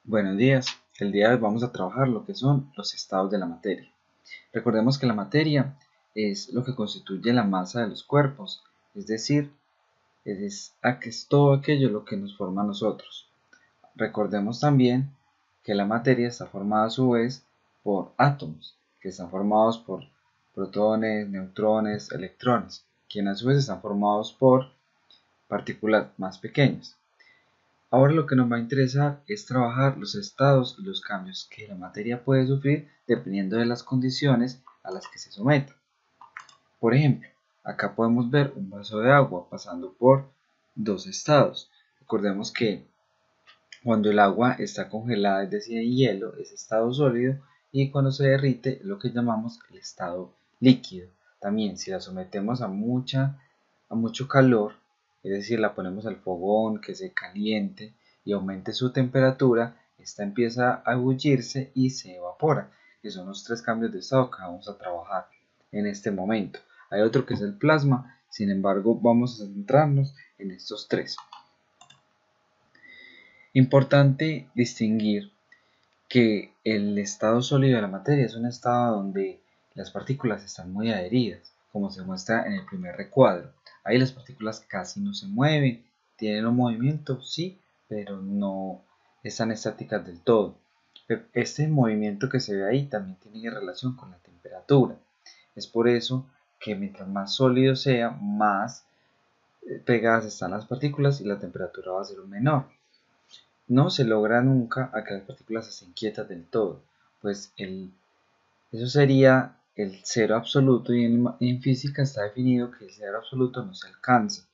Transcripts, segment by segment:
Buenos días, el día de hoy vamos a trabajar lo que son los estados de la materia. Recordemos que la materia es lo que constituye la masa de los cuerpos, es decir, es todo aquello lo que nos forma a nosotros. Recordemos también que la materia está formada a su vez por átomos, que están formados por protones, neutrones, electrones, quienes a su vez están formados por partículas más pequeñas. Ahora lo que nos va a interesar es trabajar los estados y los cambios que la materia puede sufrir dependiendo de las condiciones a las que se someta. Por ejemplo, acá podemos ver un vaso de agua pasando por dos estados. Recordemos que cuando el agua está congelada, es decir, en hielo, es estado sólido, y cuando se derrite, lo que llamamos el estado líquido. También, si la sometemos a mucho calor, es decir, la ponemos al fogón, que se caliente y aumente su temperatura, esta empieza a bullirse y se evapora, que son los tres cambios de estado que vamos a trabajar en este momento. Hay otro que es el plasma, sin embargo, vamos a centrarnos en estos tres. Importante distinguir que el estado sólido de la materia es un estado donde las partículas están muy adheridas, como se muestra en el primer recuadro. Ahí las partículas casi no se mueven, tienen un movimiento, sí, pero no están estáticas del todo. Este movimiento que se ve ahí también tiene relación con la temperatura. Es por eso que mientras más sólido sea, más pegadas están las partículas y la temperatura va a ser menor. No se logra nunca a que las partículas estén quietas del todo, pues eso sería el cero absoluto, y en física está definido que el cero absoluto no se alcanza.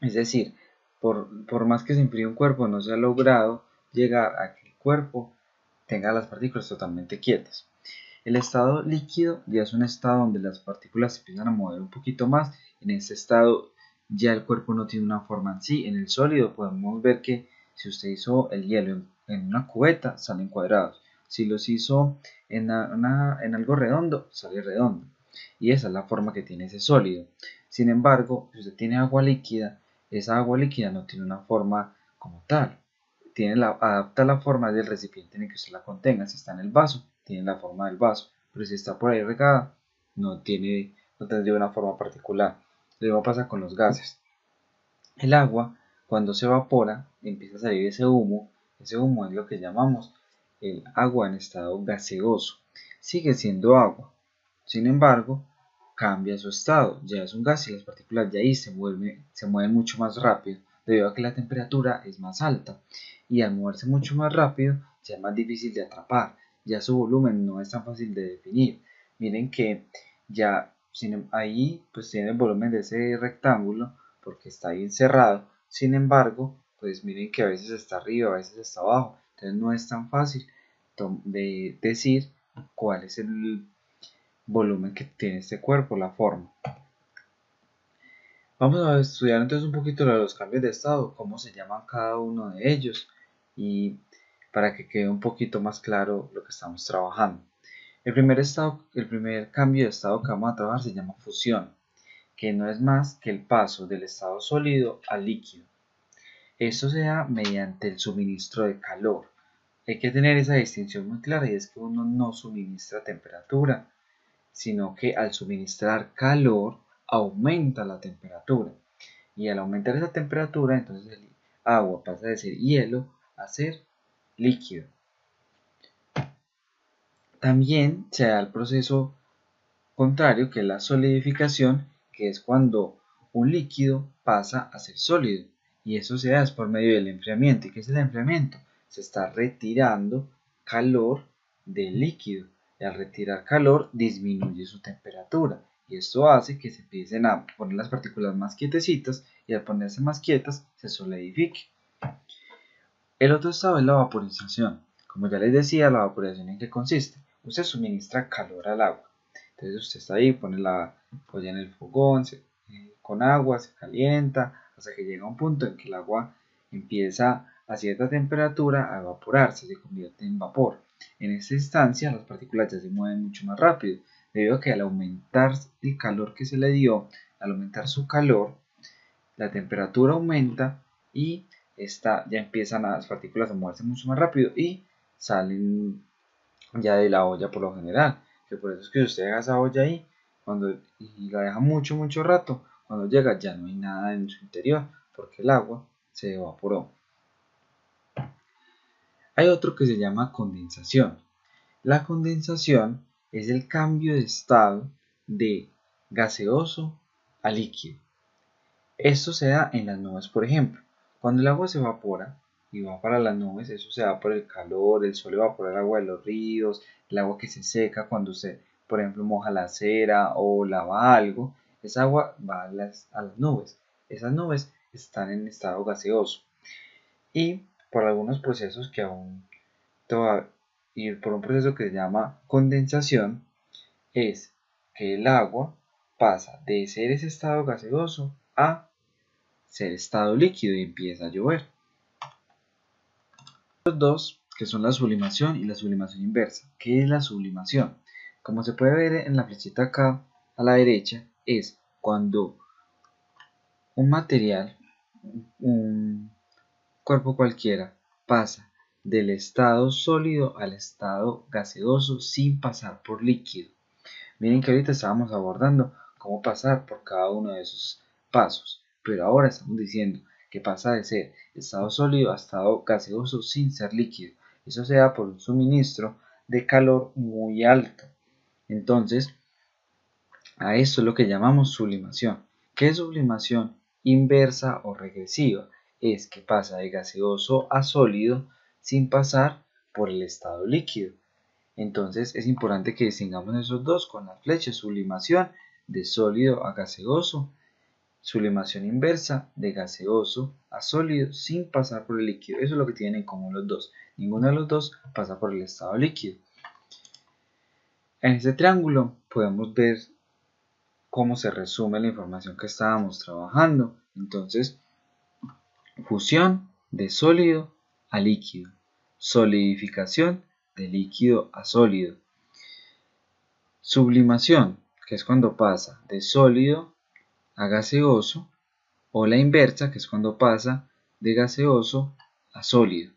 Es decir, por más que se enfríe un cuerpo, no se ha logrado llegar a que el cuerpo tenga las partículas totalmente quietas. El estado líquido ya es un estado donde las partículas se empiezan a mover un poquito más. En este estado ya el cuerpo no tiene una forma en sí. En el sólido podemos ver que si usted hizo el hielo en una cubeta, salen cuadrados. Si los hizo en algo redondo, sale redondo. Y esa es la forma que tiene ese sólido. Sin embargo, si usted tiene agua líquida, esa agua líquida no tiene una forma como tal. Adapta la forma del recipiente en el que usted la contenga. Si está en el vaso, tiene la forma del vaso, pero si está por ahí regada, no tendría una forma particular. Lo mismo pasa con los gases. El agua, cuando se evapora, empieza a salir ese humo. Ese humo es lo que llamamos el agua en estado gaseoso. Sigue siendo agua, sin embargo, cambia su estado. Ya es un gas y las partículas de ahí se mueven mucho más rápido, debido a que la temperatura es más alta. Y al moverse mucho más rápido, ya es más difícil de atrapar. Ya su volumen no es tan fácil de definir. Miren que ya ahí pues tiene el volumen de ese rectángulo porque está ahí encerrado. Sin embargo, pues miren que a veces está arriba, a veces está abajo. Entonces no es tan fácil de decir cuál es el volumen que tiene este cuerpo, la forma. Vamos a estudiar entonces un poquito los cambios de estado, cómo se llaman cada uno de ellos, y para que quede un poquito más claro lo que estamos trabajando. El primer cambio de estado que vamos a trabajar se llama fusión, que no es más que el paso del estado sólido al líquido. Esto se da mediante el suministro de calor. Hay que tener esa distinción muy clara, y es que uno no suministra temperatura, sino que al suministrar calor aumenta la temperatura, y al aumentar esa temperatura entonces el agua pasa de ser hielo a ser líquido. También se da el proceso contrario, que es la solidificación, que es cuando un líquido pasa a ser sólido, y eso se da por medio del enfriamiento. ¿Y qué es el enfriamiento? Se está retirando calor del líquido, y al retirar calor disminuye su temperatura, y esto hace que se empiecen a poner las partículas más quietecitas, y al ponerse más quietas se solidifique. El otro estado es la vaporización. Como ya les decía, la vaporización, ¿en qué consiste? Usted suministra calor al agua. Entonces usted está ahí, pone la olla en el fogón, con agua, se calienta, hasta que llega un punto en que el agua empieza a cierta temperatura a evaporarse, se convierte en vapor. En esta instancia las partículas ya se mueven mucho más rápido, debido a que al aumentar el calor que se le dio, al aumentar su calor, la temperatura aumenta y ya empiezan las partículas a moverse mucho más rápido y salen ya de la olla por lo general. Que por eso es que si usted deja esa olla ahí y la deja mucho rato, cuando llega ya no hay nada en su interior porque el agua se evaporó. Hay otro que se llama condensación. La condensación es el cambio de estado de gaseoso a líquido. Esto se da en las nubes, por ejemplo. Cuando el agua se evapora y va para las nubes, eso se da por el calor, el sol evapora el agua de los ríos, el agua que se seca cuando usted, por ejemplo, moja la acera o lava algo, esa agua va a las nubes. Esas nubes están en estado gaseoso. Y por algunos procesos que aún y por un proceso que se llama condensación, es que el agua pasa de ser ese estado gaseoso a ser estado líquido y empieza a llover. Los dos, que son la sublimación y la sublimación inversa. ¿Qué es la sublimación? Como se puede ver en la flechita acá a la derecha, es cuando un material, un cuerpo cualquiera, pasa del estado sólido al estado gaseoso sin pasar por líquido. Miren que ahorita estábamos abordando cómo pasar por cada uno de esos pasos, pero ahora estamos diciendo que pasa de ser estado sólido a estado gaseoso sin ser líquido. Eso se da por un suministro de calor muy alto. Entonces, a esto es lo que llamamos sublimación. ¿Qué es sublimación inversa o regresiva? Es que pasa de gaseoso a sólido sin pasar por el estado líquido. Entonces es importante que distingamos esos dos con las flechas: sublimación de sólido a gaseoso, sublimación inversa de gaseoso a sólido sin pasar por el líquido. Eso es lo que tienen en común los dos. Ninguno de los dos pasa por el estado líquido. En este triángulo podemos ver cómo se resume la información que estábamos trabajando. Entonces, fusión de sólido a líquido, solidificación de líquido a sólido, sublimación, que es cuando pasa de sólido a gaseoso, o la inversa, que es cuando pasa de gaseoso a sólido.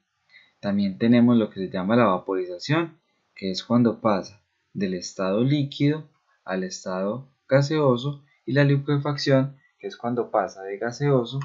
También tenemos lo que se llama la vaporización, que es cuando pasa del estado líquido al estado gaseoso, y la liquefacción, que es cuando pasa de gaseoso